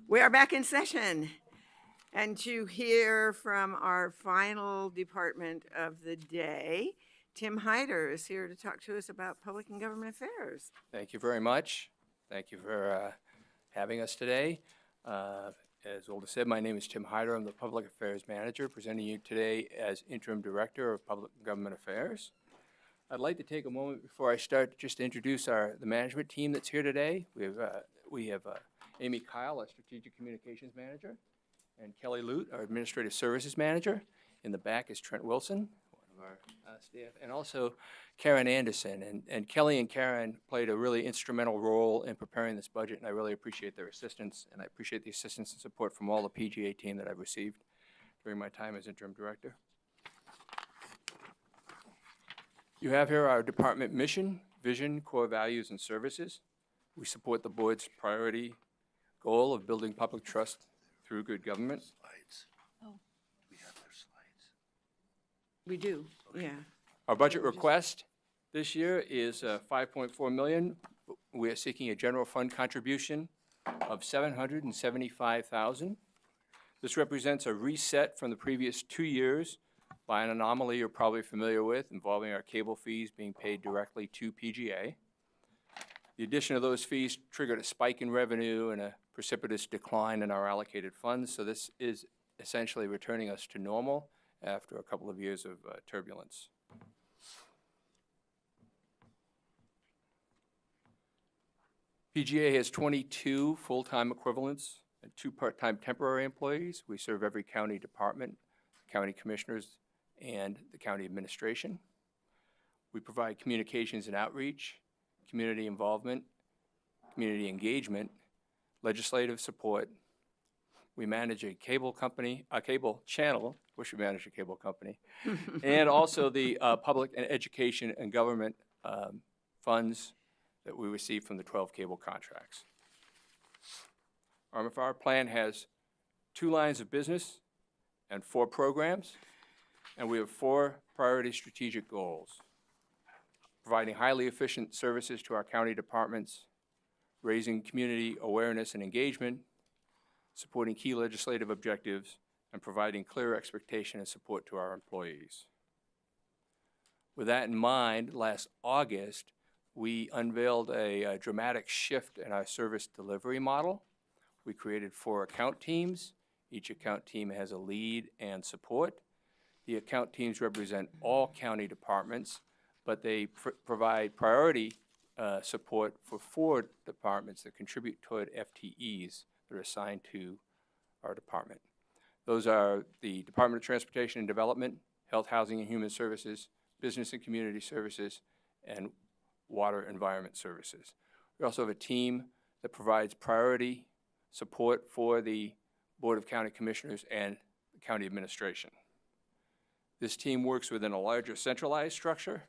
We are back in session. And to hear from our final department of the day, Tim Hyder is here to talk to us about public and government affairs. Thank you very much. Thank you for having us today. As Olga said, my name is Tim Hyder. I'm the Public Affairs Manager, presenting you today as Interim Director of Public and Government Affairs. I'd like to take a moment before I start just to introduce the management team that's here today. We have Amy Kyle, our Strategic Communications Manager, and Kelly Lute, our Administrative Services Manager. In the back is Trent Wilson, one of our staff, and also Karen Anderson. And Kelly and Karen played a really instrumental role in preparing this budget, and I really appreciate their assistance, and I appreciate the assistance and support from all the PGA team that I've received during my time as Interim Director. You have here our department mission, vision, core values, and services. We support the board's priority goal of building public trust through good government. Slides. Oh. We have their slides. We do, Okay. yeah. Our budget request this year is $5.4 million. We are seeking a general fund contribution of $775,000. This represents a reset from the previous 2 years by an anomaly you're probably familiar with, involving our cable fees being paid directly to PGA. The addition of those fees triggered a spike in revenue and a precipitous decline in our allocated funds, so this is essentially returning us to normal after a couple of years of turbulence. PGA has 22 full-time equivalents and 2 part-time temporary employees. We serve every county department, county commissioners, and the county administration. We provide communications and outreach, community involvement, community engagement, legislative support. We manage a cable company, a cable channel, wish we managed a cable company, and also the public and education and government funds that we receive from the 12 cable contracts. Our plan has 2 lines of business and 4 programs, and we have 4 priority strategic goals: providing highly efficient services to our county departments, raising community awareness and engagement, supporting key legislative objectives, and providing clear expectation and support to our employees. With that in mind, last August, we unveiled a dramatic shift in our service delivery model. We created 4 account teams. Each account team has a lead and support. The account teams represent all county departments, but they provide priority support for 4 departments that contribute toward FTEs that are assigned to our department. Those are the Department of Transportation and Development, Health, Housing, and Human Services, Business and Community Services, and Water Environment Services. We also have a team that provides priority support for the Board of County Commissioners and the county administration. This team works within a larger centralized structure.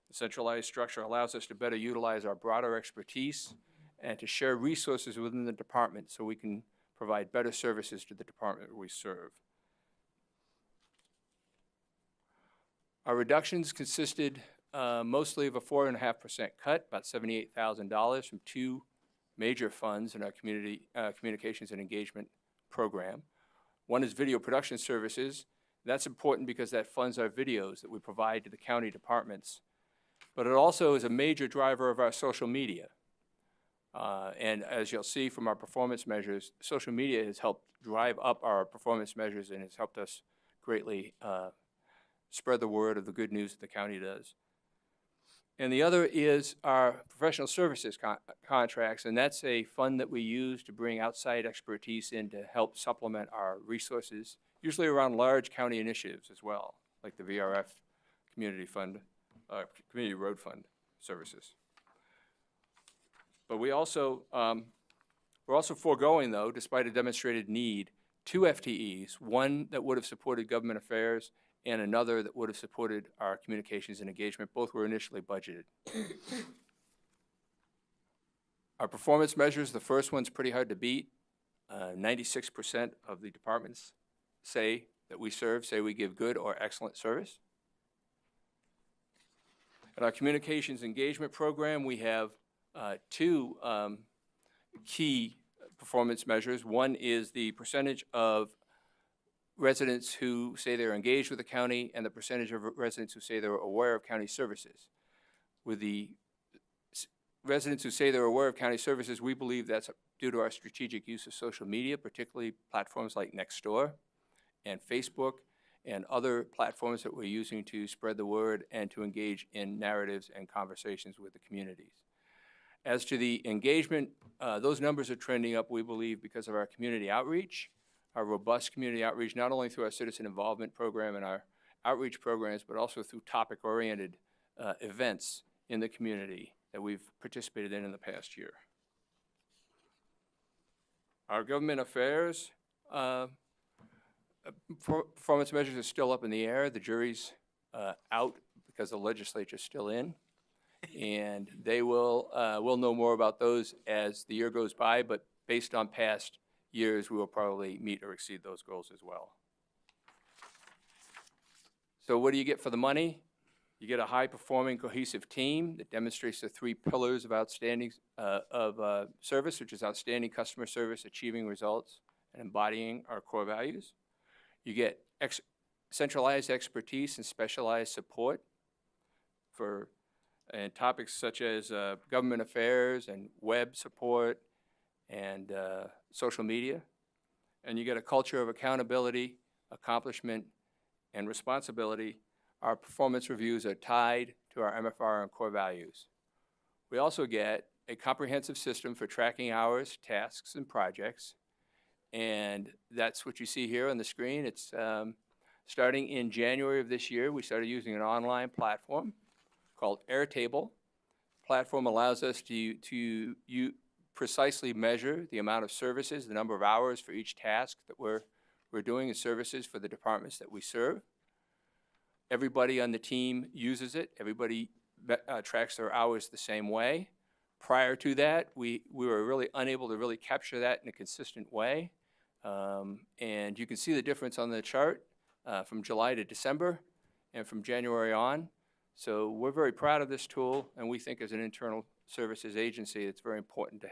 The centralized structure allows us to better utilize our broader expertise and to share resources within the department so we can provide better services to the department we serve. Our reductions consisted mostly of a 4.5% cut, about $78,000 from 2 major funds in our communications and engagement program. One is video production services. That's important because that funds our videos that we provide to the county departments. But it also is a major driver of our social media. And as you'll see from our performance measures, social media has helped drive up our performance measures and has helped us greatly spread the word of the good news that the county does. And the other is our professional services contracts, and that's a fund that we use to bring outside expertise in to help supplement our resources, usually around large county initiatives as well, like the VRF Community Fund, Community Road Fund services. But we're also foregoing, though, despite a demonstrated need, 2 FTEs, one that would have supported government affairs and another that would have supported our communications and engagement. Both were initially budgeted. Our performance measures, the first one's pretty hard to beat. 96% of the departments that we serve say we give good or excellent service. In our communications engagement program, we have 2 key performance measures. One is the percentage of residents who say they're engaged with the county and the percentage of residents who say they're aware of county services. With the residents who say they're aware of county services, we believe that's due to our strategic use of social media, particularly platforms like Nextdoor and Facebook and other platforms that we're using to spread the word and to engage in narratives and conversations with the communities. As to the engagement, those numbers are trending up, we believe, because of our community outreach, our robust community outreach, not only through our citizen involvement program and our outreach programs, but also through topic-oriented events in the community that we've participated in the past year. Our government affairs performance measures are still up in the air. The jury's out because the legislature's still in. And they will we'll know more about those as the year goes by, but based on past years, we will probably meet or exceed those goals as well. So what do you get for the money? You get a high-performing, cohesive team that demonstrates the three pillars of outstanding service, which is outstanding customer service, achieving results, and embodying our core values. You get centralized expertise and specialized support for topics such as government affairs and web support and social media. And you get a culture of accountability, accomplishment, and responsibility. Our performance reviews are tied to our MFR and core values. We also get a comprehensive system for tracking hours, tasks, and projects. And that's what you see here on the screen. It's starting in January of this year, we started using an online platform called Airtable. The platform allows us to precisely measure the amount of services, the number of hours for each task that we're doing in services for the departments that we serve. Everybody on the team uses it. Everybody tracks their hours the same way. Prior to that, we were really unable to really capture that in a consistent way. And you can see the difference on the chart from July to December and from January on. So we're very proud of this tool, and we think as an internal services agency, it's very important to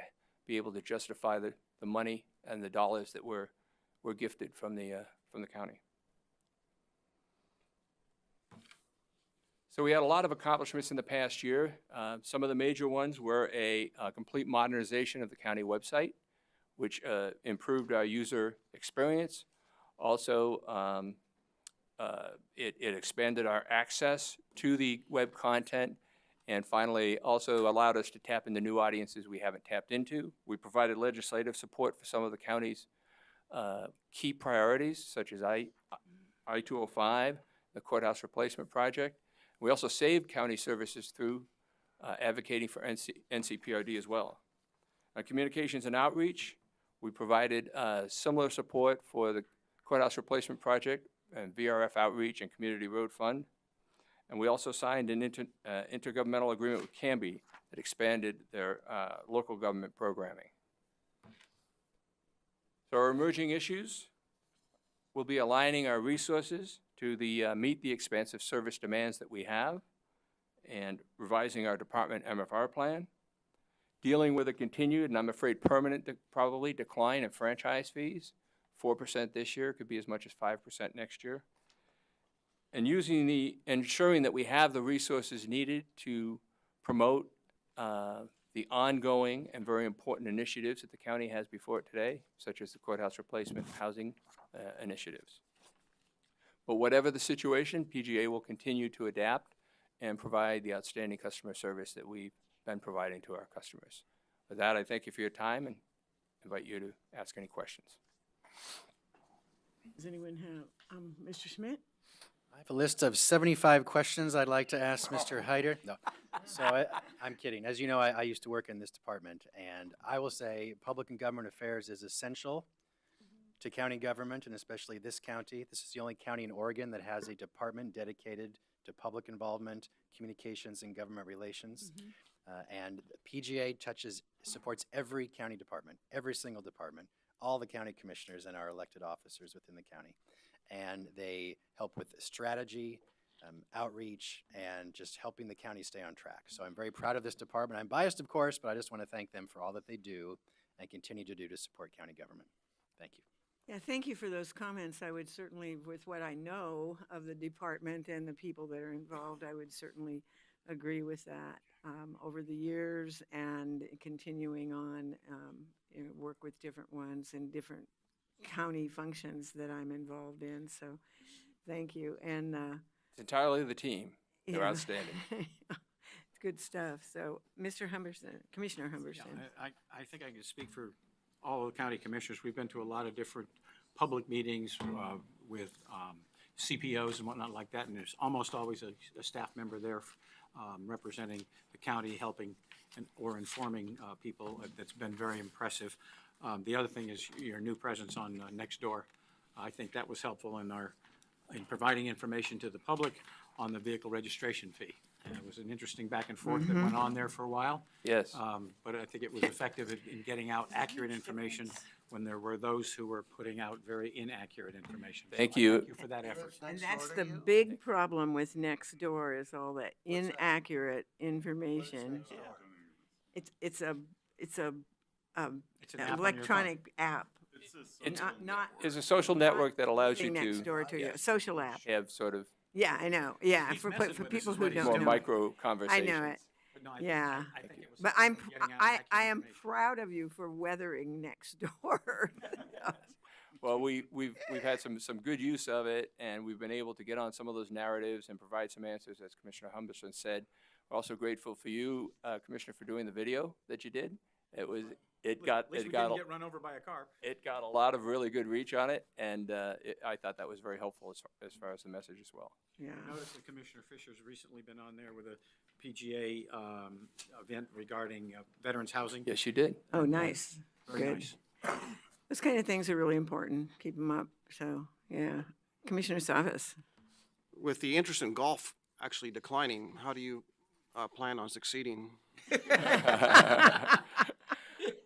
be able to justify the money and the dollars that we're gifted from the county. So we had a lot of accomplishments in the past year. Some of the major ones were a complete modernization of the county website, which improved our user experience. Also, it expanded our access to the web content, and finally also allowed us to tap into new audiences we haven't tapped into. We provided legislative support for some of the county's key priorities, such as I-205, the courthouse replacement project. We also saved county services through advocating for NCPRD as well. On communications and outreach, we provided similar support for the courthouse replacement project and VRF outreach and community road fund. And we also signed an intergovernmental agreement with Canby that expanded their local government programming. So our emerging issues will be aligning our resources to meet the expansive service demands that we have and revising our department MFR plan, dealing with a continued, and I'm afraid permanent, probably decline in franchise fees. 4% this year, could be as much as 5% next year. And ensuring that we have the resources needed to promote the ongoing and very important initiatives that the county has before it today, such as the courthouse replacement housing initiatives. But whatever the situation, PGA will continue to adapt and provide the outstanding customer service that we've been providing to our customers. With that, I thank you for your time and invite you to ask any questions. Does anyone have, Mr. Schmidt? I have a list of 75 questions I'd like to ask Mr. Hyder. No, so I'm kidding. As you know, I used to work in this department, and I will say public and government affairs is essential to county government, and especially this county. This is the only county in Oregon that has a department dedicated to public involvement, communications, and government relations. And PGA supports every county department, every single department, all the county commissioners and our elected officers within the county. And they help with strategy, outreach, and just helping the county stay on track. So I'm very proud of this department. I'm biased, of course, but I just want to thank them for all that they do and continue to do to support county government. Thank you. Yeah, thank you for those comments. I would certainly, with what I know of the department and the people that are involved, I would certainly agree with that. Over the years and continuing on, work with different ones and different county functions that I'm involved in. So thank you. And It's entirely the team. They're yeah. outstanding. It's good stuff. So Mr. Humberson, Commissioner Yeah, Humberson. I think I can speak for all of the county commissioners. We've been to a lot of different public meetings with CPOs and whatnot like that, and there's almost always a staff member there representing the county, helping or informing people. That's been very impressive. The other thing is your new presence on Nextdoor. I think that was helpful in providing information to the public on the vehicle registration fee. And it was an interesting back and forth that went on there for a while. Yes. But I think it was effective in getting out accurate information when there were those who were putting out very inaccurate information. So Thank I you. Thank you for that effort. And that's the big problem with Nextdoor is all that inaccurate information. It's a It's an app on your phone. electronic app. It's Not It's a social network that allows you next door to you, yeah, a social app. have sort of Yeah, I know. Yeah, He's for messing for with us people is who what he's don't more know. micro I conversations. know it. But no, Yeah. I think it was But I'm effective in getting out I accurate am information. proud of you for weathering Nextdoor. Well, we've had some good use of it, and we've been able to get on some of those narratives and provide some answers, as Commissioner Humberson said. We're also grateful for you, Commissioner, for doing the video that you did. It got At least we got didn't get run over by a car. it got a lot of really good reach on it, and I thought that was very helpful as far as the message as well. Yeah. I noticed that Commissioner Fisher's recently been on there with a PGA event regarding veterans housing. Yes, you did. Oh, nice. Very Good. nice. Those kind of things are really important. Keep them up. So, yeah. Commissioner Savas. With the interest in golf actually declining, how do you plan on succeeding?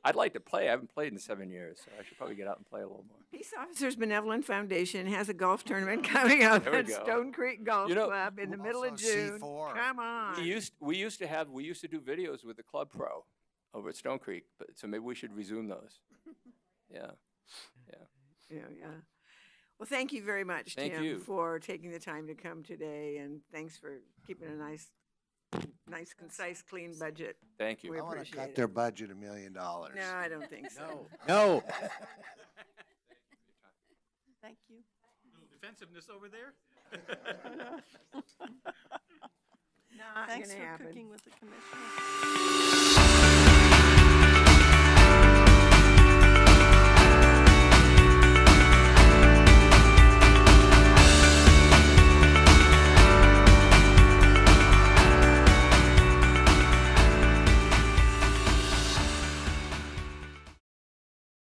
I'd like to play. I haven't played in 7 years, so I should probably get out and play a little more. Peace Officers Benevolent Foundation has a golf tournament coming up There we at go. Stone Creek Golf You know, Club in the middle of also June. C4. Come on. We used to do videos with the Club Pro over at Stone Creek, but so maybe we should resume those. Yeah. Yeah. Well, thank you very much, Thank Tim, you. for taking the time to come today, and thanks for keeping a nice, concise, clean budget. Thank you. We I want to appreciate cut it. their budget $1 million. No, I don't think so. No. Thank you. Little defensiveness over there? Not Thanks gonna for happen. cooking with the commissioner.